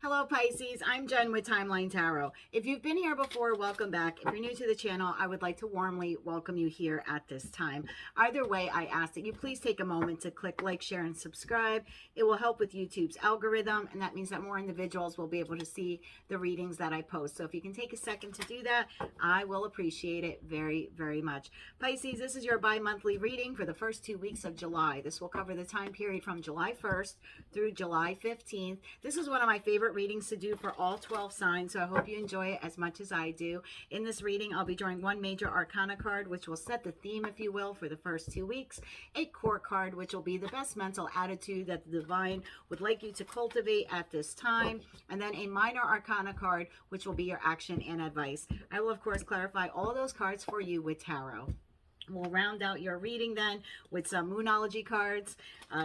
Hello Pisces, I'm Jen with Timeline Tarot. If you've been here before, welcome back. If you're new to the channel, I would like to warmly welcome you here at this time. Either way, I ask that you please take a moment to click like, share, and subscribe. It will help with YouTube's algorithm, and that means that more individuals will be able to see the readings that I post. So if you can take a second to do that, I will appreciate it very, very much. Pisces, this is your bi-monthly reading for the first 2 weeks of July. This will cover the time period from July 1st through July 15th. This is one of my favorite readings to do for all 12 signs, so I hope you enjoy it as much as I do. In this reading, I'll be drawing one major arcana card, which will set the theme, if you will, for the first 2 weeks, a court card, which will be the best mental attitude that the divine would like you to cultivate at this time, and then a minor arcana card, which will be your action and advice. I will, of course, clarify all those cards for you with tarot. We'll round out your reading then with some Moonology cards,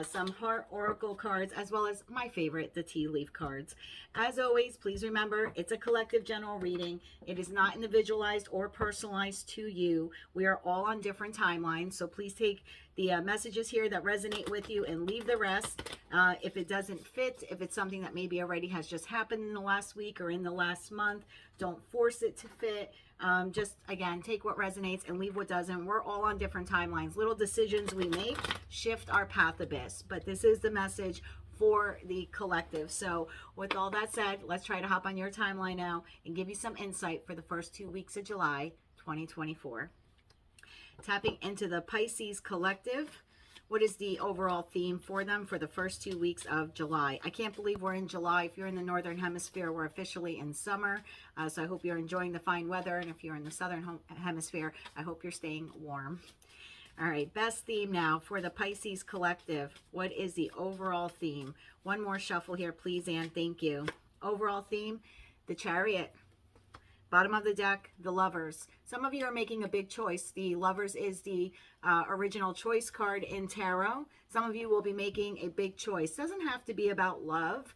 some Heart Oracle cards, as well as my favorite, the Tea Leaf cards. As always, please remember, it's a collective general reading. It is not individualized or personalized to you. We are all on different timelines, so please take the messages here that resonate with you and leave the rest. If it doesn't fit, if it's something that maybe already has just happened in the last week or in the last month, don't force it to fit. Just, again, take what resonates and leave what doesn't. We're all on different timelines. Little decisions we make shift our path a bit. But this is the message for the collective. So with all that said, let's try to hop on your timeline now and give you some insight for the first 2 weeks of July 2024. Tapping into the Pisces collective. What is the overall theme for them for the first 2 weeks of July? I can't believe we're in July. If you're in the Northern Hemisphere, we're officially in summer. So I hope you're enjoying the fine weather. And if you're in the Southern Hemisphere, I hope you're staying warm. All right, best theme now for the Pisces collective. What is the overall theme? One more shuffle here, please, and thank you. Overall theme, the Chariot. Bottom of the deck, the Lovers. Some of you are making a big choice. The Lovers is the original choice card in tarot. Some of you will be making a big choice. Doesn't have to be about love.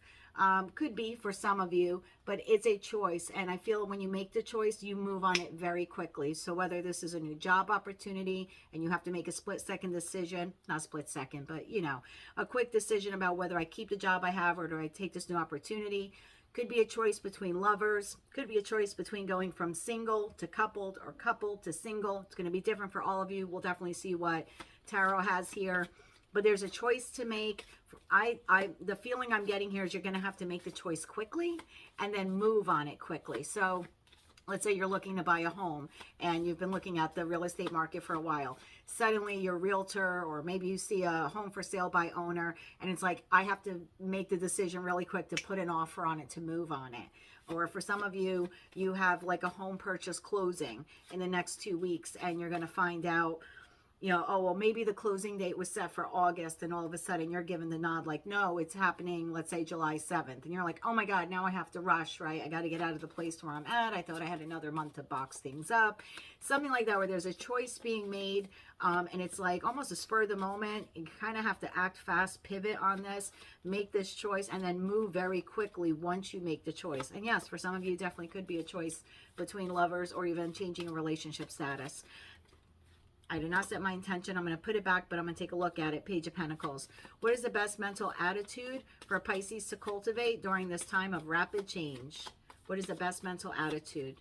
Could be for some of you, but it's a choice. And I feel when you make the choice, you move on it very quickly. So whether this is a new job opportunity and you have to make a split-second decision, not split-second, but, you know, a quick decision about whether I keep the job I have or do I take this new opportunity. Could be a choice between lovers. Could be a choice between going from single to coupled or coupled to single. It's going to be different for all of you. We'll definitely see what tarot has here. But there's a choice to make. The feeling I'm getting here is you're going to have to make the choice quickly and then move on it quickly. So let's say you're looking to buy a home and you've been looking at the real estate market for a while. Suddenly your realtor, or maybe you see a home for sale by owner, and it's like, I have to make the decision really quick to put an offer on it, to move on it. Or for some of you, you have like a home purchase closing in the next 2 weeks and you're going to find out, you know, oh, well, maybe the closing date was set for August and all of a sudden you're given the nod like, no, it's happening, let's say July 7th. And you're like, oh my God, now I have to rush, right? I got to get out of the place where I'm at. I thought I had another month to box things up. Something like that, where there's a choice being made and it's like almost a spur of the moment. You kind of have to act fast, pivot on this, make this choice, and then move very quickly once you make the choice. And yes, for some of you, it definitely could be a choice between lovers or even changing a relationship status. I did not set my intention. I'm going to put it back, but I'm going to take a look at it. Page of Pentacles. What is the best mental attitude for Pisces to cultivate during this time of rapid change? What is the best mental attitude?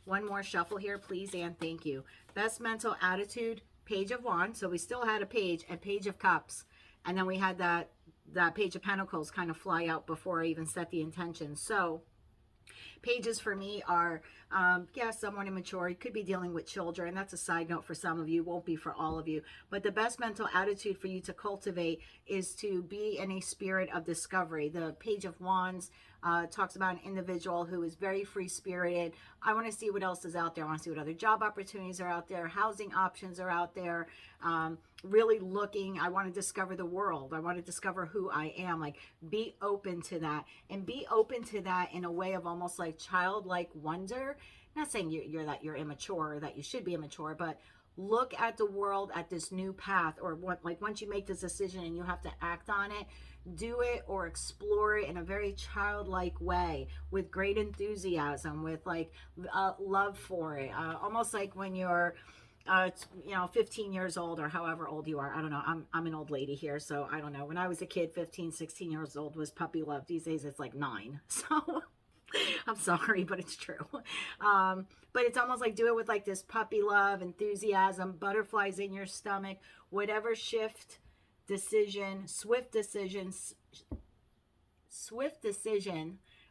One more shuffle here, please, and thank you. Best mental attitude, Page of Wands. So we still had a page, and Page of Cups. And then we had that Page of Pentacles kind of fly out before I even set the intention. So pages for me are, yeah, somewhat immature. You could be dealing with children. That's a side note for some of you. Won't be for all of you. But the best mental attitude for you to cultivate is to be in a spirit of discovery. The Page of Wands talks about an individual who is very free-spirited. I want to see what else is out there. I want to see what other job opportunities are out there. Housing options are out there. Really looking. I want to discover the world. I want to discover who I am. Like, be open to that. And be open to that in a way of almost like childlike wonder. Not saying you're immature or that you should be immature, but look at the world at this new path, or what, like once you make this decision and you have to act on it, do it or explore it in a very childlike way with great enthusiasm, with like love for it. Almost like when you're It's, you know, 15 years old or however old you are. I don't know. I'm an old lady here, so I don't know. When I was a kid, 15, 16 years old was puppy love. These days it's like 9. So I'm sorry, but it's true. But it's almost like do it with like this puppy love, enthusiasm, butterflies in your stomach, whatever swift decision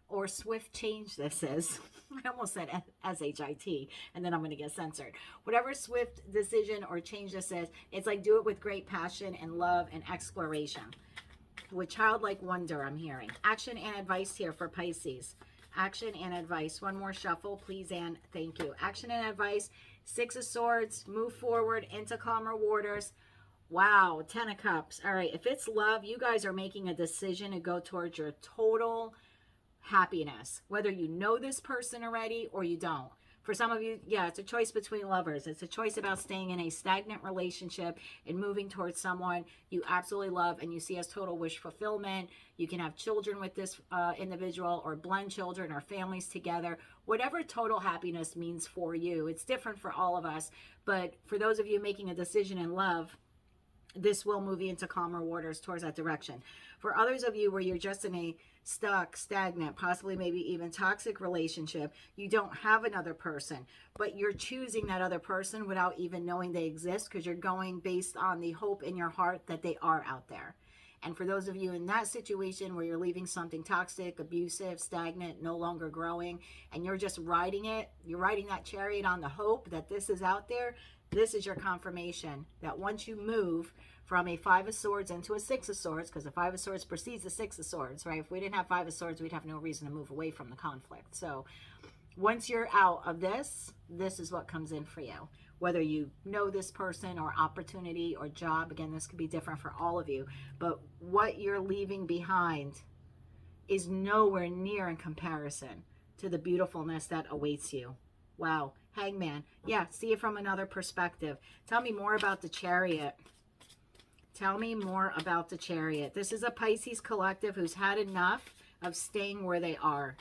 or swift change this is. I almost said S-H-I-T, and then I'm going to get censored. Whatever swift decision or change this is, it's like do it with great passion and love and exploration. With childlike wonder, I'm hearing. Action and advice here for Pisces. Action and advice. One more shuffle, please, and thank you. Action and advice. 6 of Swords. Move forward into calmer waters. Wow, 10 of Cups. All right, if it's love, you guys are making a decision to go towards your total happiness, whether you know this person already or you don't. For some of you, yeah, it's a choice between lovers. It's a choice about staying in a stagnant relationship and moving towards someone you absolutely love and you see as total wish fulfillment. You can have children with this individual, or blend children or families together. Whatever total happiness means for you, it's different for all of us. But for those of you making a decision in love, this will move you into calmer waters towards that direction. For others of you where you're just in a stuck, stagnant, possibly maybe even toxic relationship, you don't have another person, but you're choosing that other person without even knowing they exist because you're going based on the hope in your heart that they are out there. And for those of you in that situation where you're leaving something toxic, abusive, stagnant, no longer growing, and you're just riding it, you're riding that chariot on the hope that this is out there, this is your confirmation that once you move from a 5 of Swords into a 6 of Swords, because the 5 of Swords precedes the 6 of Swords, right? If we didn't have 5 of Swords, we'd have no reason to move away from the conflict. So once you're out of this, this is what comes in for you. Whether you know this person or opportunity or job, again, this could be different for all of you, but what you're leaving behind is nowhere near in comparison to the beautifulness that awaits you. Wow. Hangman. Yeah, see it from another perspective. Tell me more about the Chariot. Tell me more about the Chariot. This is a Pisces collective who's had enough of staying where they are.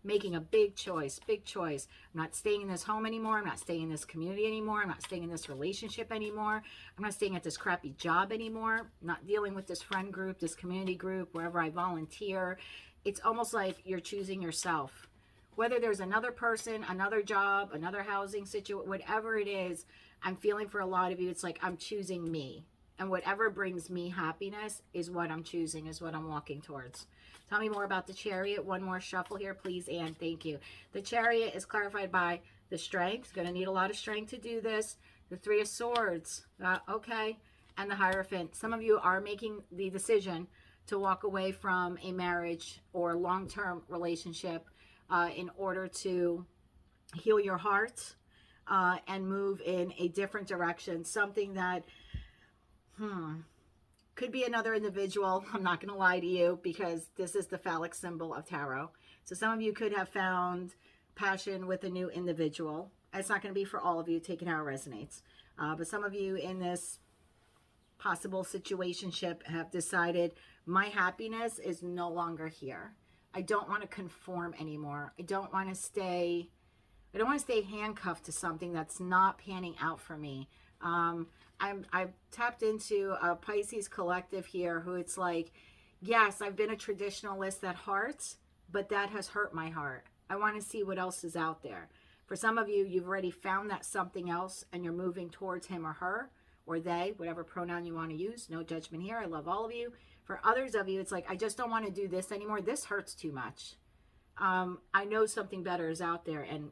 Making a big choice, big choice. I'm not staying in this home anymore. I'm not staying in this community anymore. I'm not staying in this relationship anymore. I'm not staying at this crappy job anymore. I'm not dealing with this friend group, this community group, wherever I volunteer. It's almost like you're choosing yourself. Whether there's another person, another job, another housing situation, whatever it is, I'm feeling for a lot of you, it's like I'm choosing me. And whatever brings me happiness is what I'm choosing, is what I'm walking towards. Tell me more about the Chariot. One more shuffle here, please, and thank you. The Chariot is clarified by the Strength. Going to need a lot of strength to do this. The 3 of Swords. Okay. And the Hierophant. Some of you are making the decision to walk away from a marriage or long-term relationship in order to heal your heart and move in a different direction. Something that could be another individual. I'm not going to lie to you because this is the phallic symbol of tarot. So some of you could have found passion with a new individual. It's not going to be for all of you. Take it how it resonates. But some of you in this possible situationship have decided my happiness is no longer here. I don't want to conform anymore. I don't want to stay handcuffed to something that's not panning out for me. I've tapped into a Pisces collective here who it's like, yes, I've been a traditionalist at heart, but that has hurt my heart. I want to see what else is out there. For some of you, you've already found that something else and you're moving towards him or her or they, whatever pronoun you want to use. No judgment here. I love all of you. For others of you, it's like, I just don't want to do this anymore. This hurts too much. I know something better is out there, and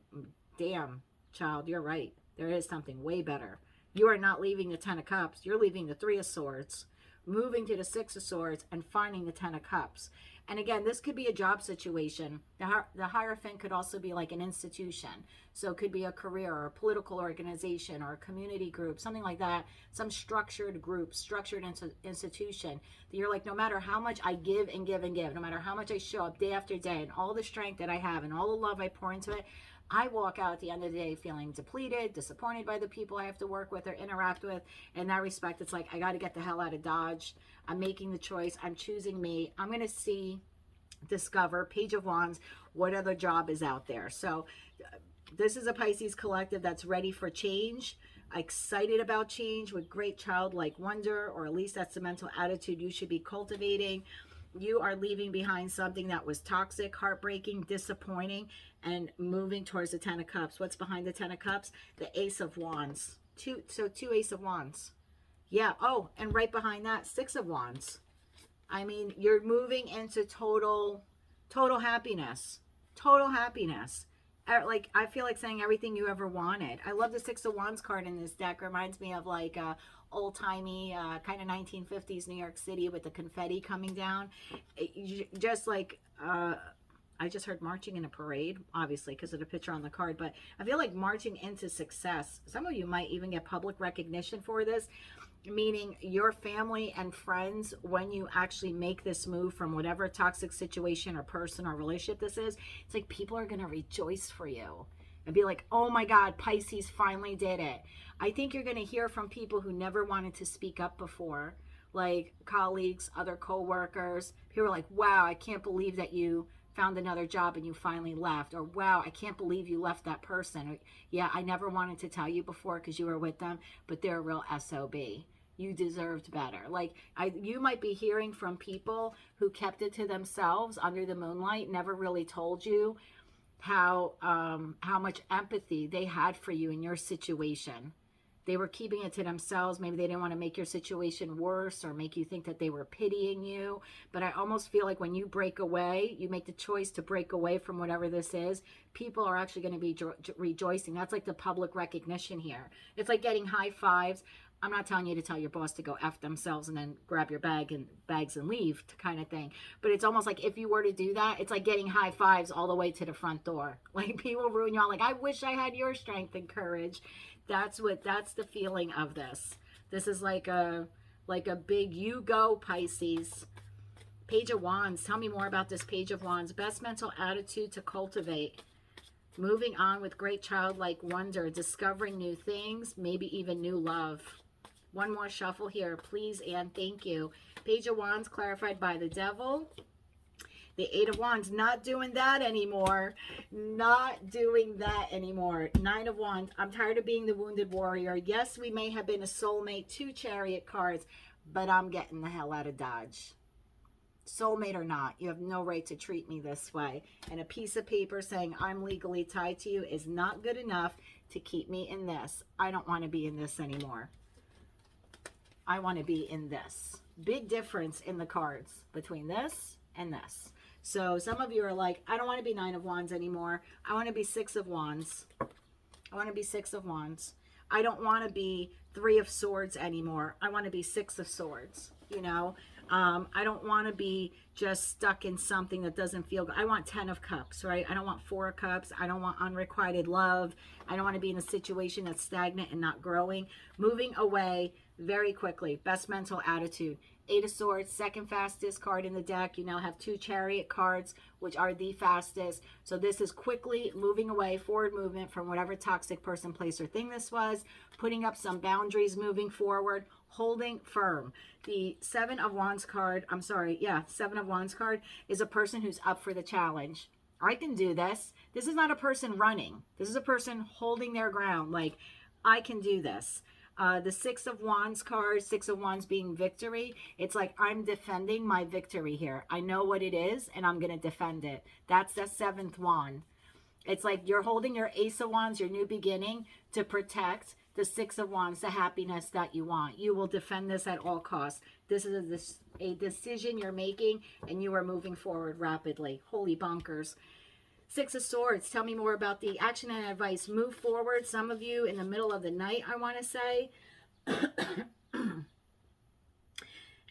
damn, child, you're right. There is something way better. You are not leaving the 10 of Cups. You're leaving the 3 of Swords, moving to the 6 of Swords, and finding the 10 of Cups. And again, this could be a job situation. The Hierophant could also be like an institution. So it could be a career or a political organization or a community group, something like that. Some structured group, structured institution that you're like, no matter how much I give and give and give, no matter how much I show up day after day and all the strength that I have and all the love I pour into it, I walk out at the end of the day feeling depleted, disappointed by the people I have to work with or interact with. In that respect, it's like, I got to get the hell out of Dodge. I'm making the choice. I'm choosing me. I'm going to discover, Page of Wands, what other job is out there. So this is a Pisces collective that's ready for change. excited about change with great childlike wonder, or at least that's the mental attitude you should be cultivating. You are leaving behind something that was toxic, heartbreaking, disappointing, and moving towards the Ten of Cups. What's behind the Ten of Cups? The Ace of Wands. Two Ace of Wands. Yeah. Oh, and right behind that, Six of Wands. I mean, you're moving into total happiness. Total happiness. Like, I feel like saying everything you ever wanted. I love the Six of Wands card in this deck. Reminds me of like old-timey kind of 1950s New York City with the confetti coming down. Just like I just heard marching in a parade, obviously because of the picture on the card, but I feel like marching into success. Some of you might even get public recognition for this, meaning your family and friends, when you actually make this move from whatever toxic situation or person or relationship this is, it's like people are going to rejoice for you and be like, oh my God, Pisces finally did it. I think you're going to hear from people who never wanted to speak up before, like colleagues, other co-workers. People are like, wow, I can't believe that you found another job and you finally left. Or wow, I can't believe you left that person. Or, yeah, I never wanted to tell you before because you were with them, but they're a real SOB. You deserved better. Like, you might be hearing from people who kept it to themselves under the moonlight, never really told you how much empathy they had for you in your situation. They were keeping it to themselves. Maybe they didn't want to make your situation worse or make you think that they were pitying you. But I almost feel like when you break away, you make the choice to break away from whatever this is, people are actually going to be rejoicing. That's like the public recognition here. It's like getting high fives. I'm not telling you to tell your boss to go F themselves and then grab your bags and leave kind of thing. But it's almost like if you were to do that, it's like getting high fives all the way to the front door. Like, people ruin you all. Like, I wish I had your strength and courage. That's the feeling of this. This is like a big you go, Pisces. Page of Wands. Tell me more about this Page of Wands. Best mental attitude to cultivate. Moving on with great childlike wonder. Discovering new things. Maybe even new love. One more shuffle here, please and thank you. Page of Wands clarified by the Devil. The Eight of Wands, not doing that anymore. Not doing that anymore. Nine of Wands, I'm tired of being the wounded warrior. Yes, we may have been a soulmate. Two Chariot cards, but I'm getting the hell out of Dodge. Soulmate or not, you have no right to treat me this way. And a piece of paper saying I'm legally tied to you is not good enough to keep me in this. I don't want to be in this anymore. I want to be in this. Big difference in the cards between this and this. So some of you are like, I don't want to be Nine of Wands anymore. I want to be Six of Wands. I want to be Six of Wands. I don't want to be Three of Swords anymore. I want to be Six of Swords, you know. I don't want to be just stuck in something that doesn't feel good. I want 10 of Cups, right? I don't want 4 of Cups. I don't want unrequited love. I don't want to be in a situation that's stagnant and not growing. Moving away very quickly. Best mental attitude. Eight of Swords, second fastest card in the deck. You now have 2 Chariot cards, which are the fastest. So this is quickly moving away, forward movement from whatever toxic person, place, or thing this was. Putting up some boundaries, moving forward, holding firm. The Seven of Wands card, Seven of Wands card is a person who's up for the challenge. I can do this. This is not a person running. This is a person holding their ground. Like, I can do this. The Six of Wands card, Six of Wands being victory. It's like, I'm defending my victory here. I know what it is, and I'm going to defend it. That's the 7th wand. It's like you're holding your Ace of Wands, your new beginning, to protect the Six of Wands, the happiness that you want. You will defend this at all costs. This is a decision you're making, and you are moving forward rapidly. Holy bonkers. Six of Swords, tell me more about the action and advice. Move forward. Some of you in the middle of the night, I want to say.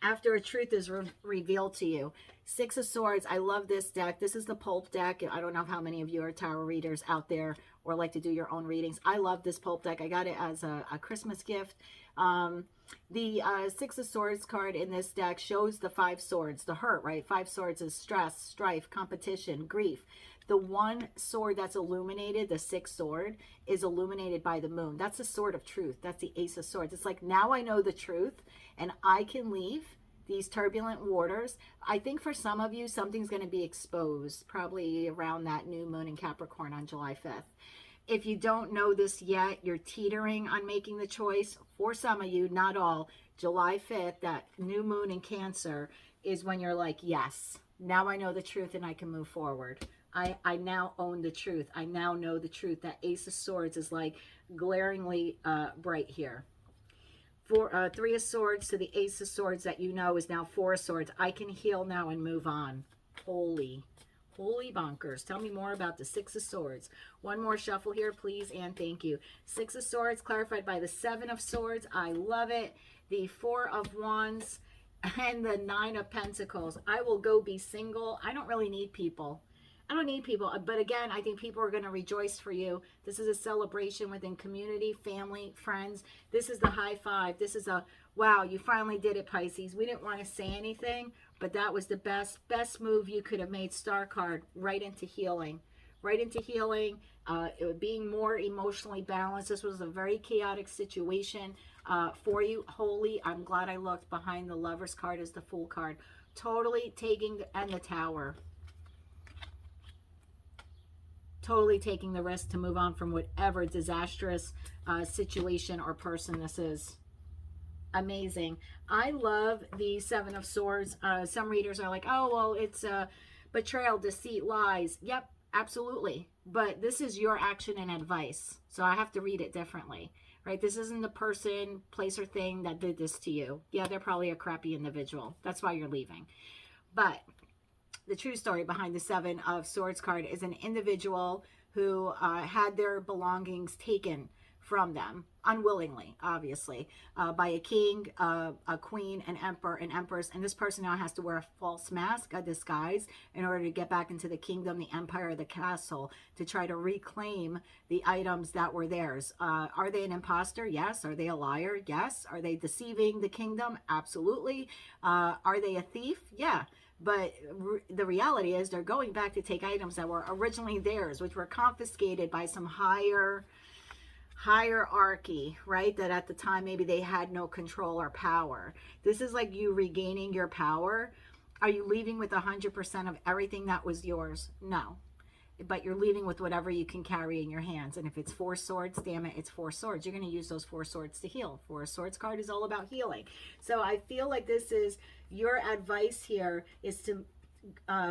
After a truth is revealed to you. Six of Swords, I love this deck. This is the Pulp deck. I don't know how many of you are tarot readers out there or like to do your own readings. I love this Pulp deck. I got it as a Christmas gift. The Six of Swords card in this deck shows the 5 swords, the hurt, right? 5 swords is stress, strife, competition, grief. The one sword that's illuminated, the 6th sword, is illuminated by the moon. That's the sword of truth. That's the Ace of Swords. It's like, now I know the truth and I can leave these turbulent waters. I think for some of you, something's going to be exposed probably around that new moon in Capricorn on July 5th. If you don't know this yet, you're teetering on making the choice. For some of you, not all, July 5th, that new moon in Cancer is when you're like, yes, now I know the truth and I can move forward. I now own the truth. I now know the truth. That Ace of Swords is like glaringly bright here. Three of Swords to the Ace of Swords that you know is now Four of Swords. I can heal now and move on. Holy bonkers. Tell me more about the Six of Swords. One more shuffle here, please, and thank you. Six of Swords clarified by the Seven of Swords. I love it. The Four of Wands and the Nine of Pentacles. I will go be single. I don't really need people. I don't need people, but again, I think people are going to rejoice for you. This is a celebration within community, family, friends. This is the high five. This is a, wow, you finally did it, Pisces. We didn't want to say anything, but that was the best move you could have made. Star card, right into healing. Right into healing, being more emotionally balanced. This was a very chaotic situation for you. Holy, I'm glad I looked. Behind the Lover's card is the Fool card. Totally taking, and the Tower. Totally taking the risk to move on from whatever disastrous situation or person this is. Amazing. I love the Seven of Swords. Some readers are like, oh, well, it's betrayal, deceit, lies. Yep, absolutely. But this is your action and advice. So I have to read it differently, right? This isn't the person, place, or thing that did this to you. Yeah, they're probably a crappy individual. That's why you're leaving. But the true story behind the Seven of Swords card is an individual who had their belongings taken from them, unwillingly, obviously, by a king, a queen, an emperor, an empress, and this person now has to wear a false mask, a disguise, in order to get back into the kingdom, the empire, the castle, to try to reclaim the items that were theirs. Are they an imposter? Yes. Are they a liar? Yes. Are they deceiving the kingdom? Absolutely. Are they a thief? Yeah. But the reality is they're going back to take items that were originally theirs, which were confiscated by some hierarchy, right? That at the time maybe they had no control or power. This is like you regaining your power. Are you leaving with 100% of everything that was yours? No. But you're leaving with whatever you can carry in your hands. And if it's Four Swords, damn it, it's Four Swords. You're going to use those Four Swords to heal. Four Swords card is all about healing. So I feel like this is your advice here, is to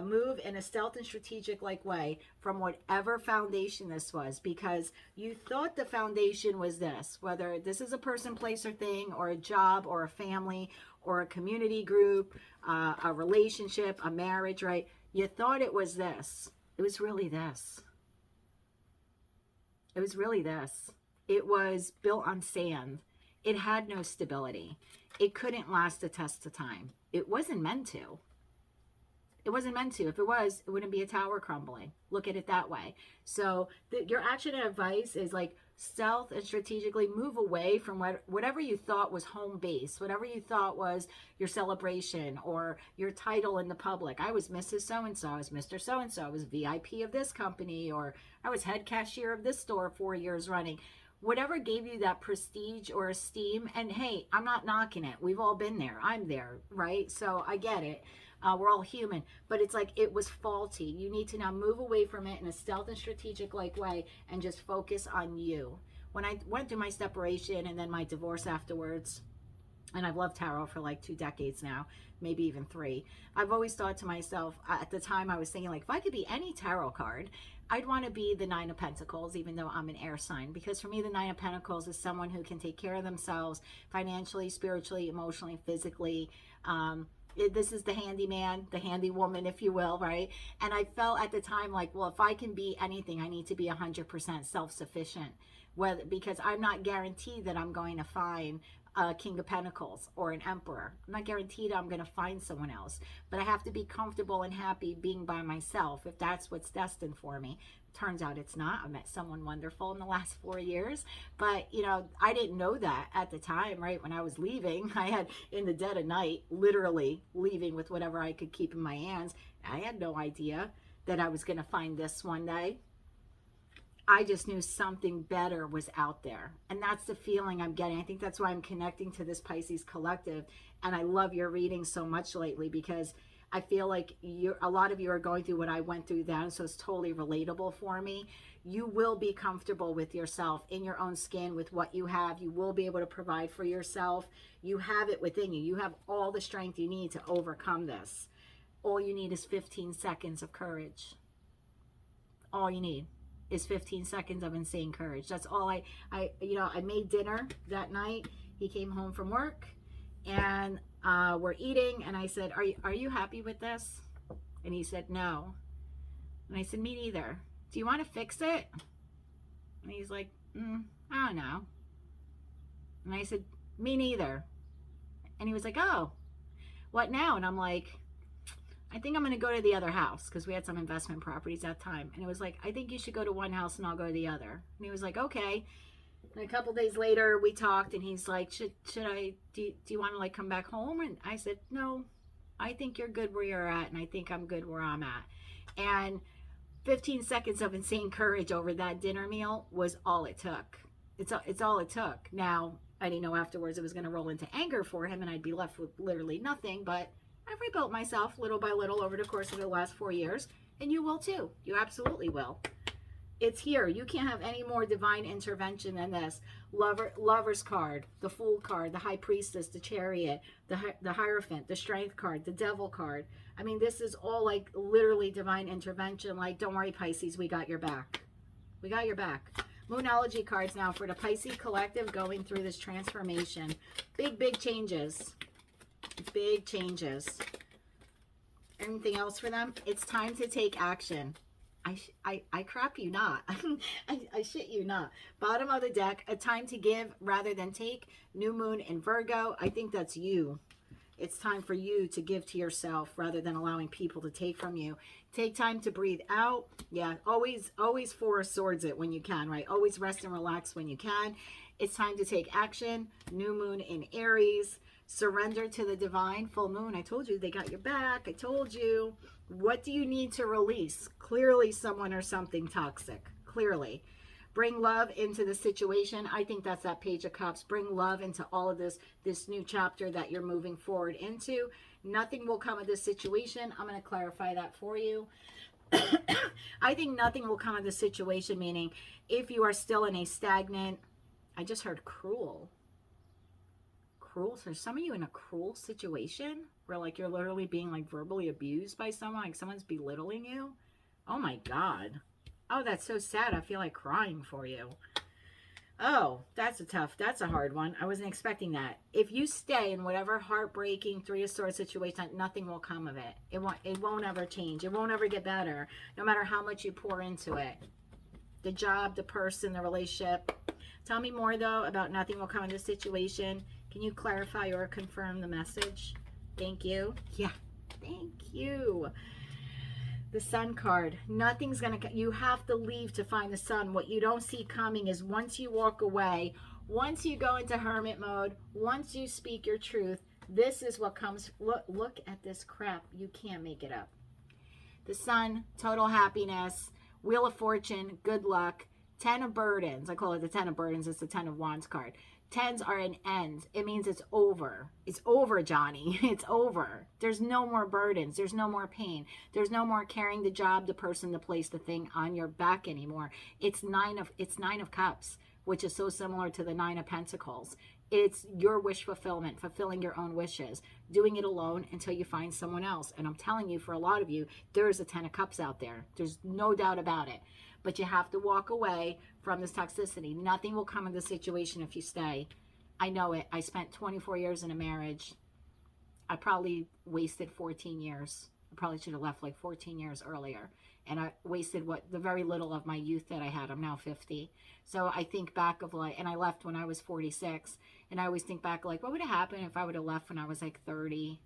move in a stealth and strategic like way from whatever foundation this was, because you thought the foundation was this, whether this is a person, place, or thing, or a job, or a family, or a community group, a relationship, a marriage, right? You thought it was this. It was really this. It was really this. It was built on sand. It had no stability. It couldn't last the test of time. It wasn't meant to. It wasn't meant to. If it was, it wouldn't be a tower crumbling. Look at it that way. So your action and advice is like stealth and strategically move away from whatever you thought was home base, whatever you thought was your celebration or your title in the public. I was Mrs. So-and-so, I was Mr. So-and-so, I was VIP of this company, or I was head cashier of this store 4 years running. Whatever gave you that prestige or esteem, and hey, I'm not knocking it. We've all been there. I'm there, right? So I get it. We're all human, but it's like it was faulty. You need to now move away from it in a stealth and strategic like way and just focus on you. When I went through my separation and then my divorce afterwards, and I've loved tarot for like 2 decades now, maybe even 3, I've always thought to myself, at the time I was thinking like, if I could be any tarot card, I'd want to be the Nine of Pentacles, even though I'm an air sign, because for me, the Nine of Pentacles is someone who can take care of themselves financially, spiritually, emotionally, physically. This is the handyman, the handy woman, if you will, right? And I felt at the time like, well, if I can be anything, I need to be 100% self-sufficient, because I'm not guaranteed that I'm going to find a King of Pentacles or an Emperor. I'm not guaranteed I'm going to find someone else, but I have to be comfortable and happy being by myself if that's what's destined for me. Turns out it's not. I met someone wonderful in the last 4 years, but you know, I didn't know that at the time, right? When I was leaving, I had in the dead of night, literally leaving with whatever I could keep in my hands. I had no idea that I was going to find this one day. I just knew something better was out there. And that's the feeling I'm getting. I think that's why I'm connecting to this Pisces collective. And I love your reading so much lately, because I feel like a lot of you are going through what I went through then, so it's totally relatable for me. You will be comfortable with yourself, in your own skin, with what you have. You will be able to provide for yourself. You have it within you. You have all the strength you need to overcome this. All you need is 15 seconds of courage. All you need is 15 seconds of insane courage. That's all I made dinner that night. He came home from work, and we're eating, and I said, are you happy with this? And he said, no. And I said, me neither. Do you want to fix it? And he's like, I don't know. And I said, me neither. And he was like, oh, what now? And I'm like, I think I'm going to go to the other house, because we had some investment properties at that time. And it was like, I think you should go to one house and I'll go to the other. And he was like, okay. And a couple days later we talked, and he's like, do you want to like come back home? And I said, no, I think you're good where you're at, and I think I'm good where I'm at. And 15 seconds of insane courage over that dinner meal was all it took. It's all it took. Now, I didn't know afterwards it was going to roll into anger for him, and I'd be left with literally nothing, but I've rebuilt myself little by little over the course of the last 4 years, and you will too. You absolutely will. It's here. You can't have any more divine intervention than this. Lover's card, the Fool card, the High Priestess, the Chariot, the Hierophant, the Strength card, the Devil card. I mean, this is all like literally divine intervention. Like, don't worry, Pisces, we got your back. We got your back. Moonology cards now for the Pisces collective going through this transformation. Big changes. Big changes. Anything else for them? It's time to take action. I crap you not. I shit you not. Bottom of the deck, a time to give rather than take. New moon in Virgo. I think that's you. It's time for you to give to yourself rather than allowing people to take from you. Take time to breathe out. Yeah, always Four of Swords it when you can, right? Always rest and relax when you can. It's time to take action. New moon in Aries. Surrender to the divine. Full moon. I told you they got your back. I told you. What do you need to release? Clearly someone or something toxic. Clearly. Bring love into the situation. I think that's that Page of Cups. Bring love into all of this new chapter that you're moving forward into. Nothing will come of this situation. I'm going to clarify that for you. I think nothing will come of this situation, meaning if you are still in a stagnant, I just heard cruel. Cruel. So some of you in a cruel situation where like you're literally being like verbally abused by someone, like someone's belittling you. Oh my God. Oh, that's so sad. I feel like crying for you. Oh, that's a hard one. I wasn't expecting that. If you stay in whatever heartbreaking Three of Swords situation, nothing will come of it. It won't ever change. It won't ever get better, no matter how much you pour into it. The job, the person, the relationship. Tell me more though about nothing will come of this situation. Can you clarify or confirm the message? Thank you. Yeah, thank you. The Sun card. Nothing's going to... You have to leave to find the sun. What you don't see coming is once you walk away, once you go into hermit mode, once you speak your truth, this is what comes... Look at this crap. You can't make it up. The Sun, total happiness, Wheel of Fortune, good luck, Ten of Burdens. I call it the Ten of Burdens. It's the Ten of Wands card. Tens are an end. It means it's over. It's over, Johnny. It's over. There's no more burdens. There's no more pain. There's no more carrying the job, the person, the place, the thing on your back anymore. It's nine of Cups, which is so similar to the Nine of Pentacles. It's your wish fulfillment, fulfilling your own wishes, doing it alone until you find someone else. And I'm telling you, for a lot of you, there's a Ten of Cups out there. There's no doubt about it. But you have to walk away from this toxicity. Nothing will come in this situation if you stay. I know it. I spent 24 years in a marriage. I probably wasted 14 years. I probably should have left like 14 years earlier. And I wasted the very little of my youth that I had. I'm now 50. So I think back of like, and I left when I was 46. And I always think back like, what would have happened if I would have left when I was like 30?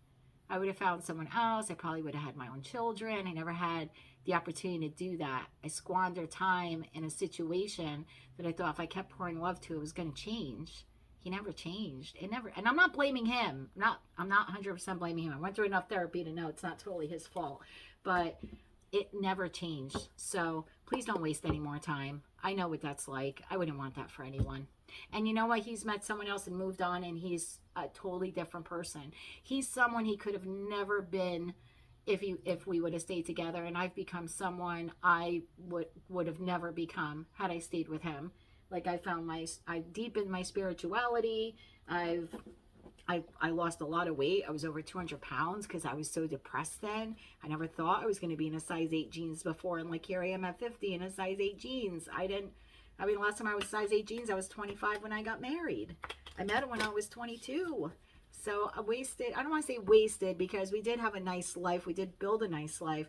I would have found someone else. I probably would have had my own children. I never had the opportunity to do that. I squandered time in a situation that I thought if I kept pouring love to, it was going to change. He never changed. It never, and I'm not blaming him. I'm not 100% blaming him. I went through enough therapy to know it's not totally his fault, but it never changed. So please don't waste any more time. I know what that's like. I wouldn't want that for anyone. And you know what? He's met someone else and moved on, and he's a totally different person. He's someone he could have never been if we would have stayed together, and I've become someone I would have never become had I stayed with him. Like I've deepened my spirituality. I lost a lot of weight. I was over 200 pounds because I was so depressed then. I never thought I was going to be in a size 8 jeans before, and like here I am at 50 in a size 8 jeans. Last time I was size 8 jeans, I was 25 when I got married. I met him when I was 22. So I don't want to say wasted, because we did have a nice life. We did build a nice life,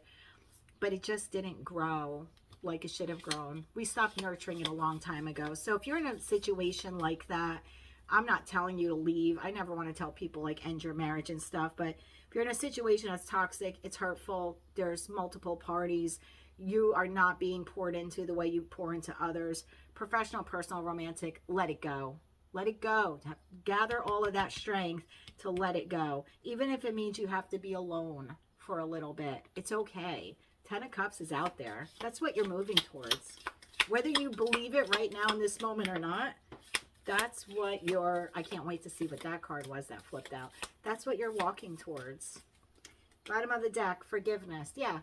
but it just didn't grow like it should have grown. We stopped nurturing it a long time ago. So if you're in a situation like that, I'm not telling you to leave. I never want to tell people like end your marriage and stuff, but if you're in a situation that's toxic, it's hurtful, there's multiple parties, you are not being poured into the way you pour into others, professional, personal, romantic, let it go. Let it go. Gather all of that strength to let it go. Even if it means you have to be alone for a little bit, it's okay. 10 of Cups is out there. That's what you're moving towards. Whether you believe it right now in this moment or not, that's what I can't wait to see what that card was that flipped out. That's what you're walking towards. Bottom of the deck, forgiveness. Yeah.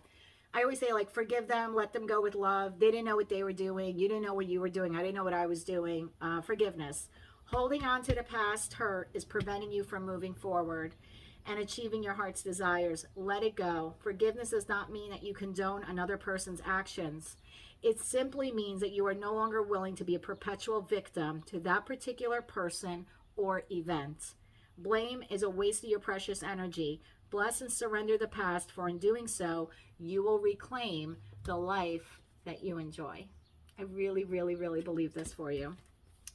I always say, like, forgive them, let them go with love. They didn't know what they were doing. You didn't know what you were doing. I didn't know what I was doing. Forgiveness. Holding on to the past hurt is preventing you from moving forward and achieving your heart's desires. Let it go. Forgiveness does not mean that you condone another person's actions. It simply means that you are no longer willing to be a perpetual victim to that particular person or event. Blame is a waste of your precious energy. Bless and surrender the past, for in doing so, you will reclaim the life that you enjoy. I really, really, really believe this for you.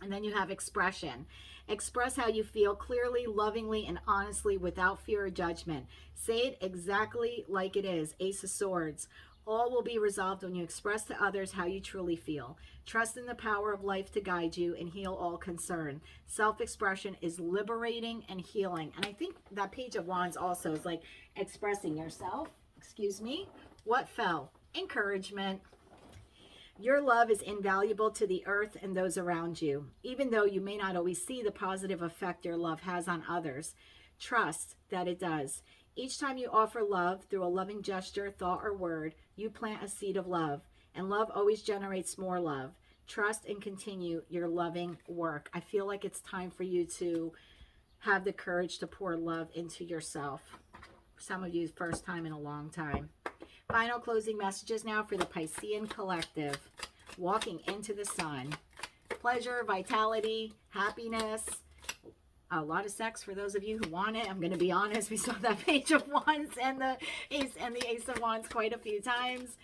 And then you have expression. Express how you feel clearly, lovingly, and honestly without fear or judgment. Say it exactly like it is. Ace of Swords. All will be resolved when you express to others how you truly feel. Trust in the power of life to guide you and heal all concern. Self-expression is liberating and healing. And I think that Page of Wands also is like expressing yourself. Excuse me. What fell? Encouragement. Your love is invaluable to the earth and those around you. Even though you may not always see the positive effect your love has on others, trust that it does. Each time you offer love through a loving gesture, thought, or word, you plant a seed of love. And love always generates more love. Trust and continue your loving work. I feel like it's time for you to have the courage to pour love into yourself. Some of you, first time in a long time. Final closing messages now for the Piscean collective. Walking into the sun. Pleasure, vitality, happiness. A lot of sex for those of you who want it. I'm going to be honest. We saw that Page of Wands and the Ace of Wands quite a few times.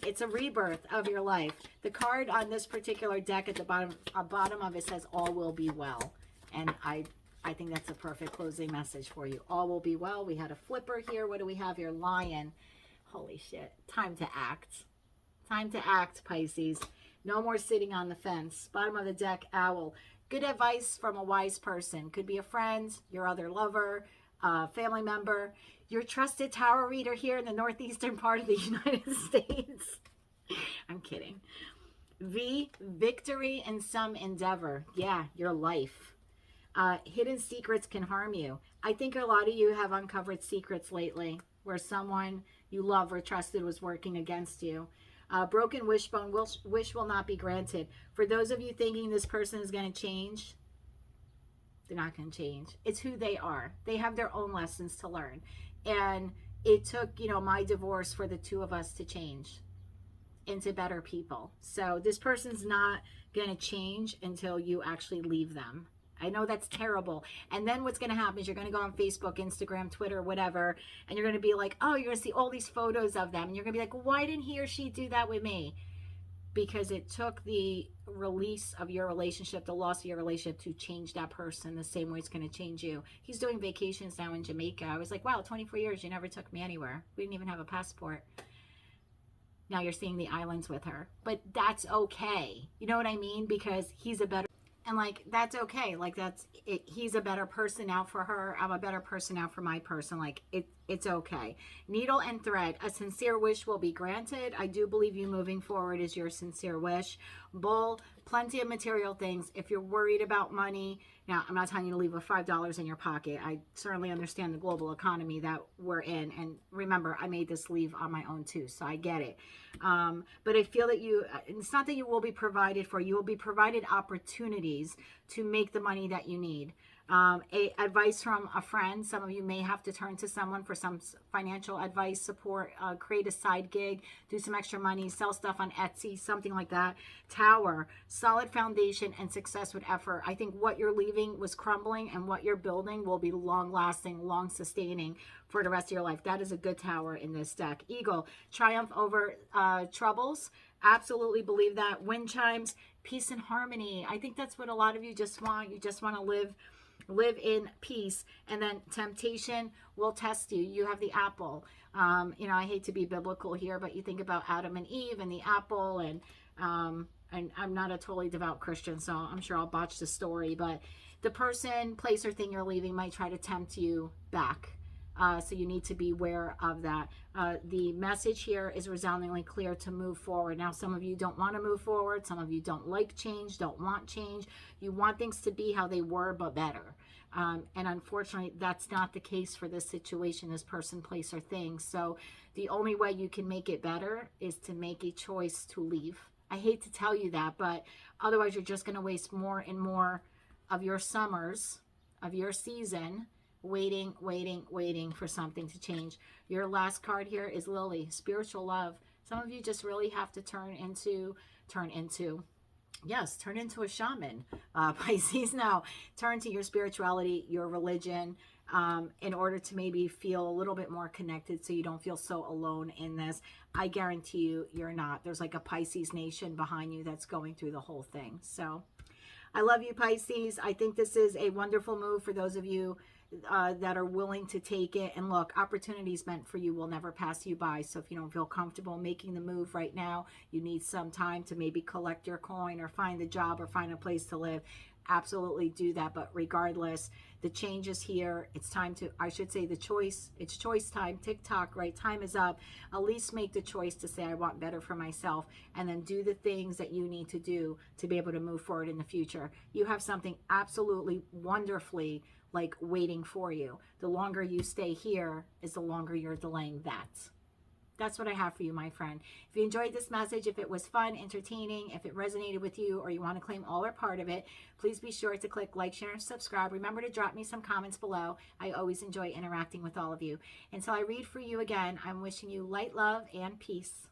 It's a rebirth of your life. The card on this particular deck at the bottom of it says all will be well. And I think that's a perfect closing message for you. All will be well. We had a flipper here. What do we have here? Lion. Holy shit. Time to act. Time to act, Pisces. No more sitting on the fence. Bottom of the deck, Owl. Good advice from a wise person. Could be a friend, your other lover, family member, your trusted tarot reader here in the northeastern part of the United States. I'm kidding. V, victory in some endeavor. Yeah, your life. Hidden secrets can harm you. I think a lot of you have uncovered secrets lately where someone you love or trusted was working against you. Broken wishbone, wish will not be granted. For those of you thinking this person is going to change, they're not going to change. It's who they are. They have their own lessons to learn. And it took, my divorce for the two of us to change into better people. So this person's not going to change until you actually leave them. I know that's terrible. And then what's going to happen is you're going to go on Facebook, Instagram, Twitter, whatever, and you're going to be like, oh, you're going to see all these photos of them. And you're going to be like, why didn't he or she do that with me? Because it took the release of your relationship, the loss of your relationship to change that person the same way it's going to change you. He's doing vacations now in Jamaica. I was like, wow, 24 years, you never took me anywhere. We didn't even have a passport. Now you're seeing the islands with her. But that's okay. You know what I mean? Because he's a better... And like, that's okay. Like, that's it. He's a better person now for her. I'm a better person now for my person. Like, It's okay. Needle and thread. A sincere wish will be granted. I do believe you moving forward is your sincere wish. Bull, plenty of material things. If you're worried about money, now I'm not telling you to leave with $5 in your pocket. I certainly understand the global economy that we're in. And remember, I made this leave on my own too, so I get it. But I feel that it's not that you will be provided for. You will be provided opportunities to make the money that you need. Advice from a friend. Some of you may have to turn to someone for some financial advice, support, create a side gig, do some extra money, sell stuff on Etsy, something like that. Tower, solid foundation and success with effort. I think what you're leaving was crumbling, and what you're building will be long lasting, long sustaining for the rest of your life. That is a good tower in this deck. Eagle, triumph over troubles. Absolutely believe that. Wind chimes, peace and harmony. I think that's what a lot of you just want. You just want to live in peace. And then temptation will test you. You have the apple. I hate to be biblical here, but you think about Adam and Eve and the apple, and I'm not a totally devout Christian, so I'm sure I'll botch the story, but the person, place, or thing you're leaving might try to tempt you back. So you need to be aware of that. The message here is resoundingly clear to move forward. Now, some of you don't want to move forward. Some of you don't like change, don't want change. You want things to be how they were, but better. And unfortunately, that's not the case for this situation, this person, place, or thing. So the only way you can make it better is to make a choice to leave. I hate to tell you that, but otherwise you're just going to waste more and more of your summers, of your season, waiting for something to change. Your last card here is Lily, spiritual love. Some of you just really have to turn into a shaman. Pisces, now turn to your spirituality, your religion, in order to maybe feel a little bit more connected, so you don't feel so alone in this. I guarantee you, you're not. There's like a Pisces nation behind you that's going through the whole thing. So I love you, Pisces. I think this is a wonderful move for those of you that are willing to take it. And look, opportunities meant for you will never pass you by. So if you don't feel comfortable making the move right now, you need some time to maybe collect your coin or find a job or find a place to live, absolutely do that. But regardless, the change is here. It's time to, I should say, it's choice time. TikTok, right? Time is up. At least make the choice to say, I want better for myself, and then do the things that you need to do to be able to move forward in the future. You have something absolutely wonderfully waiting for you. The longer you stay here is the longer you're delaying that. That's what I have for you, my friend. If you enjoyed this message, if it was fun, entertaining, if it resonated with you, or you want to claim all or part of it, please be sure to click like, share, and subscribe. Remember to drop me some comments below. I always enjoy interacting with all of you. Until I read for you again, I'm wishing you light, love, and peace.